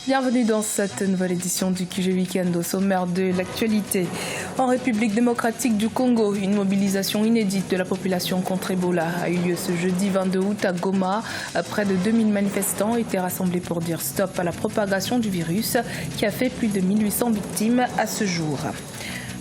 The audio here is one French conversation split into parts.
Bienvenue dans cette nouvelle édition du QG Weekend. Au sommaire de l'actualité. En République démocratique du Congo, une mobilisation inédite de la population contre Ebola a eu lieu ce jeudi 22 août à Goma. Près de 2000 manifestants étaient rassemblés pour dire stop à la propagation du virus qui a fait plus de 1800 victimes à ce jour.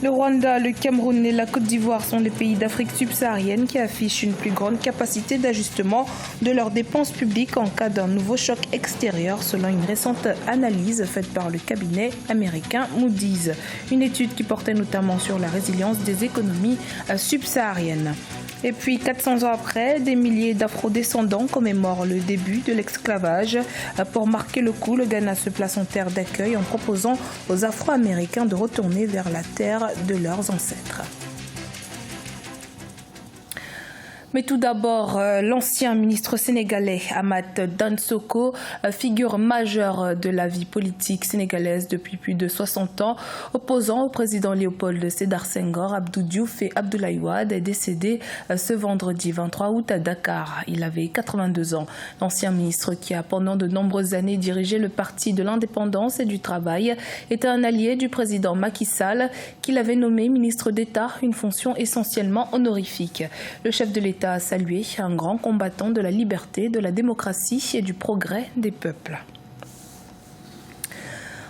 Le Rwanda, le Cameroun et la Côte d'Ivoire sont les pays d'Afrique subsaharienne qui affichent une plus grande capacité d'ajustement de leurs dépenses publiques en cas d'un nouveau choc extérieur, selon une récente analyse faite par le cabinet américain Moody's. Une étude qui portait notamment sur la résilience des économies subsahariennes. Et puis, 400 ans après, des milliers d'afro-descendants commémorent le début de l'esclavage. Pour marquer le coup, le Ghana se place en terre d'accueil en proposant aux Afro-Américains de retourner vers la terre de leurs ancêtres. Mais tout d'abord, l'ancien ministre sénégalais Amath Dansokho, figure majeure de la vie politique sénégalaise depuis plus de 60 ans, opposant au président Léopold Sédar Senghor, Abdou Diouf et Abdoulaye Wade, est décédé ce vendredi 23 août à Dakar. Il avait 82 ans. L'ancien ministre, qui a pendant de nombreuses années dirigé le parti de l'indépendance et du travail, était un allié du président Macky Sall, qui l'avait nommé ministre d'État, une fonction essentiellement honorifique. Le chef de l'État a salué un grand combattant de la liberté, de la démocratie et du progrès des peuples.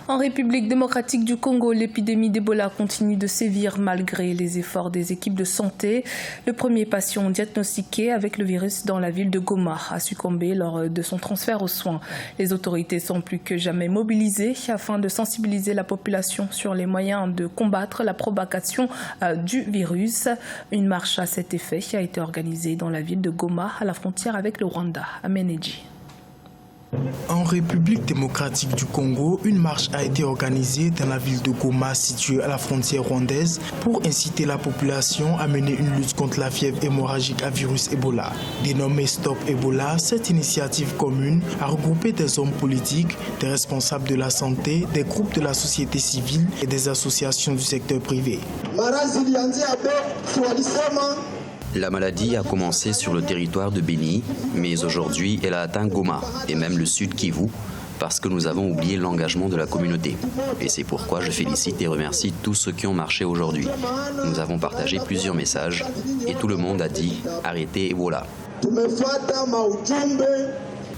En République démocratique du Congo, l'épidémie d'Ebola continue de sévir malgré les efforts des équipes de santé. Le premier patient diagnostiqué avec le virus dans la ville de Goma a succombé lors de son transfert aux soins. Les autorités sont plus que jamais mobilisées afin de sensibiliser la population sur les moyens de combattre la propagation du virus. Une marche à cet effet a été organisée dans la ville de Goma, à la frontière avec le Rwanda, à Meneji. En République démocratique du Congo, une marche a été organisée dans la ville de Goma, située à la frontière rwandaise, pour inciter la population à mener une lutte contre la fièvre hémorragique à virus Ebola. Dénommée Stop Ebola, cette initiative commune a regroupé des hommes politiques, des responsables de la santé, des groupes de la société civile et des associations du secteur privé. La maladie a commencé sur le territoire de Béni, mais aujourd'hui elle a atteint Goma et même le sud Kivu, parce que nous avons oublié l'engagement de la communauté. Et c'est pourquoi je félicite et remercie tous ceux qui ont marché aujourd'hui. Nous avons partagé plusieurs messages et tout le monde a dit « Arrêtez Ebola ».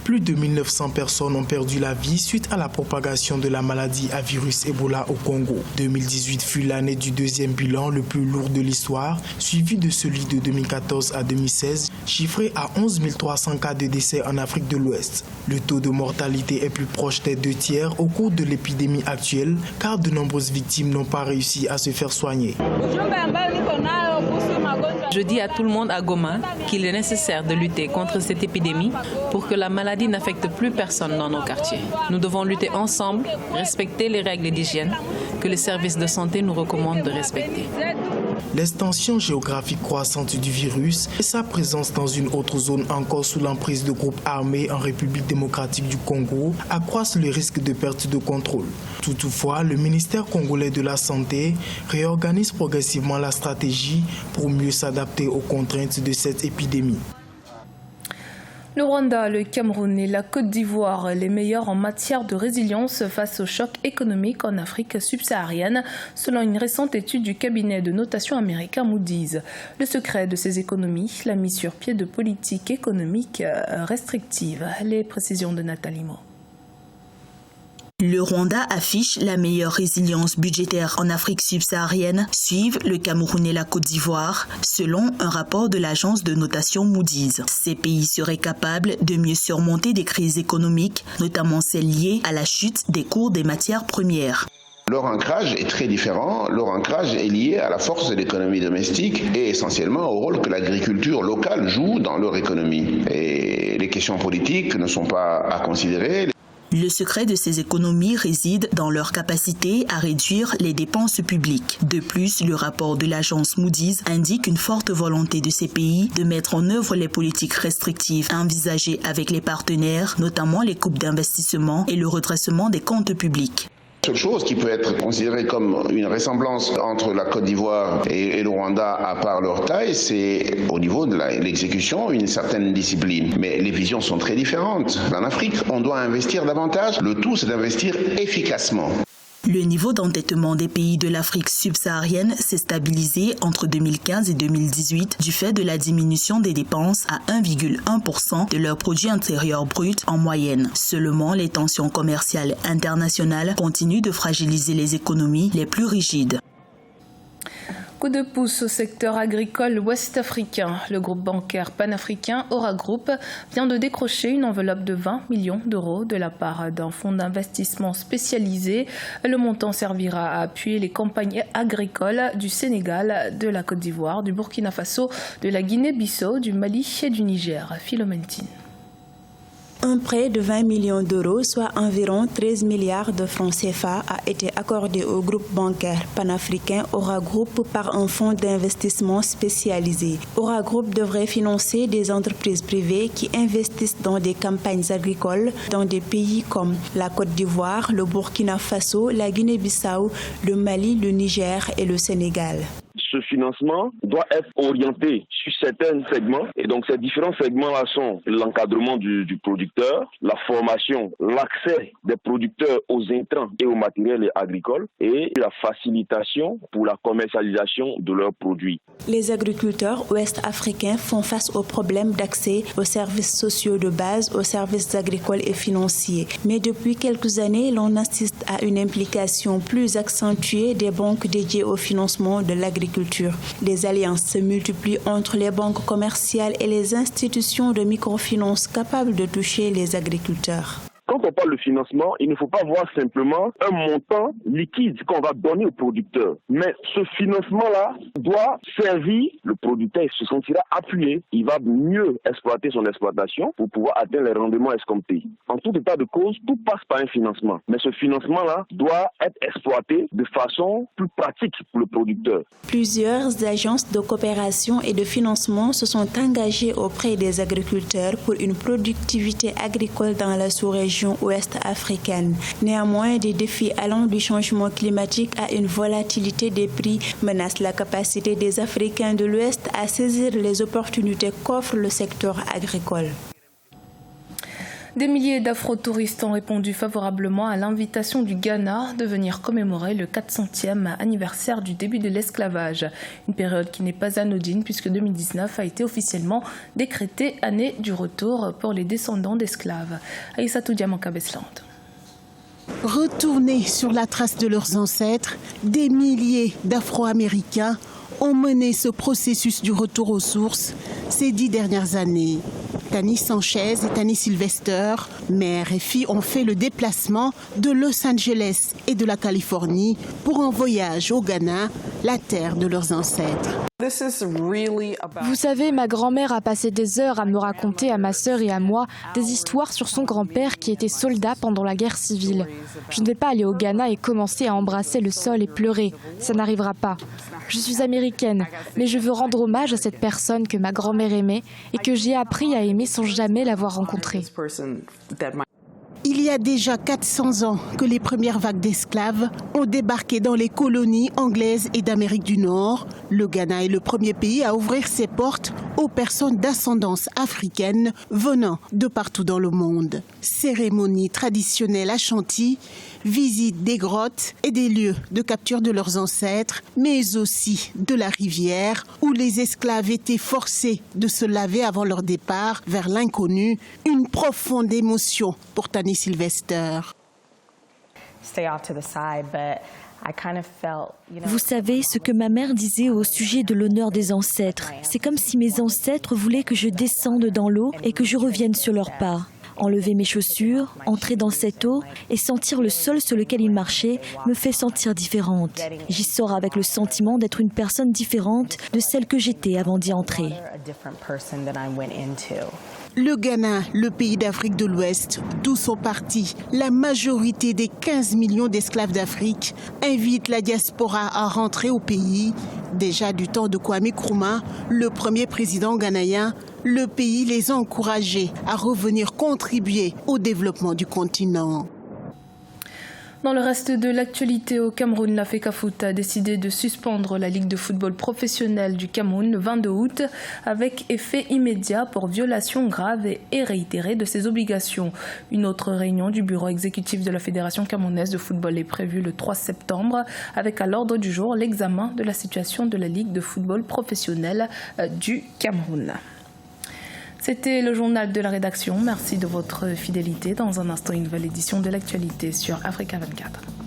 Plus de 1900 personnes ont perdu la vie suite à la propagation de la maladie à virus Ebola au Congo. 2018 fut l'année du deuxième bilan le plus lourd de l'histoire, suivi de celui de 2014 à 2016, chiffré à 11 300 cas de décès en Afrique de l'Ouest. Le taux de mortalité est plus proche des 2/3 au cours de l'épidémie actuelle, car de nombreuses victimes n'ont pas réussi à se faire soigner. Je dis à tout le monde à Goma qu'il est nécessaire de lutter contre cette épidémie pour que la maladie n'affecte plus personne dans nos quartiers. Nous devons lutter ensemble, respecter les règles d'hygiène que les services de santé nous recommandent de respecter. L'extension géographique croissante du virus et sa présence dans une autre zone encore sous l'emprise de groupes armés en République démocratique du Congo accroissent le risque de perte de contrôle. Toutefois, le ministère congolais de la Santé réorganise progressivement la stratégie pour mieux s'adapter aux contraintes de cette épidémie. Le Rwanda, le Cameroun et la Côte d'Ivoire, les meilleurs en matière de résilience face au choc économique en Afrique subsaharienne, selon une récente étude du cabinet de notation américain Moody's. Le secret de ces économies, la mise sur pied de politiques économiques restrictives. Les précisions de Nathalie Mo. Le Rwanda affiche la meilleure résilience budgétaire en Afrique subsaharienne, suivent le Cameroun et la Côte d'Ivoire, selon un rapport de l'agence de notation Moody's. Ces pays seraient capables de mieux surmonter des crises économiques, notamment celles liées à la chute des cours des matières premières. Leur ancrage est très différent. Leur ancrage est lié à la force de l'économie domestique et essentiellement au rôle que l'agriculture locale joue dans leur économie. Et les questions politiques ne sont pas à considérer. Le secret de ces économies réside dans leur capacité à réduire les dépenses publiques. De plus, le rapport de l'agence Moody's indique une forte volonté de ces pays de mettre en œuvre les politiques restrictives envisagées avec les partenaires, notamment les coupes d'investissement et le redressement des comptes publics. La seule chose qui peut être considérée comme une ressemblance entre la Côte d'Ivoire et le Rwanda, à part leur taille, c'est au niveau de l'exécution une certaine discipline. Mais les visions sont très différentes. En Afrique, on doit investir davantage. Le tout, c'est d'investir efficacement. Le niveau d'endettement des pays de l'Afrique subsaharienne s'est stabilisé entre 2015 et 2018 du fait de la diminution des dépenses à 1,1% de leur produit intérieur brut en moyenne. Seulement, les tensions commerciales internationales continuent de fragiliser les économies les plus rigides. Coup de pouce au secteur agricole ouest-africain. Le groupe bancaire panafricain Aura Group vient de décrocher une enveloppe de 20 millions d'euros de la part d'un fonds d'investissement spécialisé. Le montant servira à appuyer les campagnes agricoles du Sénégal, de la Côte d'Ivoire, du Burkina Faso, de la Guinée-Bissau, du Mali et du Niger. Philomène. Un prêt de 20 millions d'euros, soit environ 13 milliards de francs CFA, a été accordé au groupe bancaire panafricain Aura Group par un fonds d'investissement spécialisé. Aura Group devrait financer des entreprises privées qui investissent dans des campagnes agricoles dans des pays comme la Côte d'Ivoire, le Burkina Faso, la Guinée-Bissau, le Mali, le Niger et le Sénégal. Ce financement doit être orienté sur certains segments et donc ces différents segments-là sont l'encadrement du producteur, la formation, l'accès des producteurs aux intrants et aux matériels agricoles et la facilitation pour la commercialisation de leurs produits. Les agriculteurs ouest-africains font face aux problèmes d'accès aux services sociaux de base, aux services agricoles et financiers. Mais depuis quelques années, l'on assiste à une implication plus accentuée des banques dédiées au financement de l'agriculture. Les alliances se multiplient entre les banques commerciales et les institutions de microfinance capables de toucher les agriculteurs. Quand on parle de financement, il ne faut pas voir simplement un montant liquide qu'on va donner au producteur. Mais ce financement-là doit servir le producteur, il se sentira appuyé, il va mieux exploiter son exploitation pour pouvoir atteindre les rendements escomptés. En tout état de cause, tout passe par un financement. Mais ce financement-là doit être exploité de façon plus pratique pour le producteur. Plusieurs agences de coopération et de financement se sont engagées auprès des agriculteurs pour une productivité agricole dans la sous-région ouest africaine. Néanmoins, des défis allant du changement climatique à une volatilité des prix menacent la capacité des Africains de l'Ouest à saisir les opportunités qu'offre le secteur agricole. Des milliers d'afro-touristes ont répondu favorablement à l'invitation du Ghana de venir commémorer le 400e anniversaire du début de l'esclavage. Une période qui n'est pas anodine puisque 2019 a été officiellement décrétée année du retour pour les descendants d'esclaves. Aïssatou Diamanka-Besland. Retournés sur la trace de leurs ancêtres, des milliers d'Afro-Américains ont mené ce processus du retour aux sources ces 10 dernières années. Tani Sanchez et Tani Sylvester, mère et fille, ont fait le déplacement de Los Angeles et de la Californie pour un voyage au Ghana, la terre de leurs ancêtres. Vous savez, ma grand-mère a passé des heures à me raconter à ma sœur et à moi des histoires sur son grand-père qui était soldat pendant la guerre civile. Je ne vais pas aller au Ghana et commencer à embrasser le sol et pleurer. Ça n'arrivera pas. Je suis américaine, mais je veux rendre hommage à cette personne que ma grand-mère aimait et que j'ai appris à aimer sans jamais l'avoir rencontrée. Il y a déjà 400 ans que les premières vagues d'esclaves ont débarqué dans les colonies anglaises et d'Amérique du Nord. Le Ghana est le premier pays à ouvrir ses portes aux personnes d'ascendance africaine venant de partout dans le monde. Cérémonies traditionnelles à Chantilly, visite des grottes et des lieux de capture de leurs ancêtres, mais aussi de la rivière où les esclaves étaient forcés de se laver avant leur départ vers l'inconnu. Une profonde émotion pour Tani Sylvester. Vous savez ce que ma mère disait au sujet de l'honneur des ancêtres. C'est comme si mes ancêtres voulaient que je descende dans l'eau et que je revienne sur leur pas. Enlever mes chaussures, entrer dans cette eau et sentir le sol sur lequel ils marchaient me fait sentir différente. J'y sors avec le sentiment d'être une personne différente de celle que j'étais avant d'y entrer. Le Ghana, le pays d'Afrique de l'Ouest, d'où sont partis la majorité des 15 millions d'esclaves d'Afrique, invite la diaspora à rentrer au pays. Déjà du temps de Kwame Nkrumah, le premier président ghanéen, le pays les a encouragés à revenir contribuer au développement du continent. Dans le reste de l'actualité au Cameroun, la FECAFOOT a décidé de suspendre la Ligue de football professionnel du Cameroun le 22 août avec effet immédiat pour violation grave et réitérée de ses obligations. Une autre réunion du bureau exécutif de la Fédération camerounaise de football est prévue le 3 septembre avec à l'ordre du jour l'examen de la situation de la Ligue de football professionnel du Cameroun. C'était le journal de la rédaction. Merci de votre fidélité. Dans un instant, une nouvelle édition de l'actualité sur Africa 24.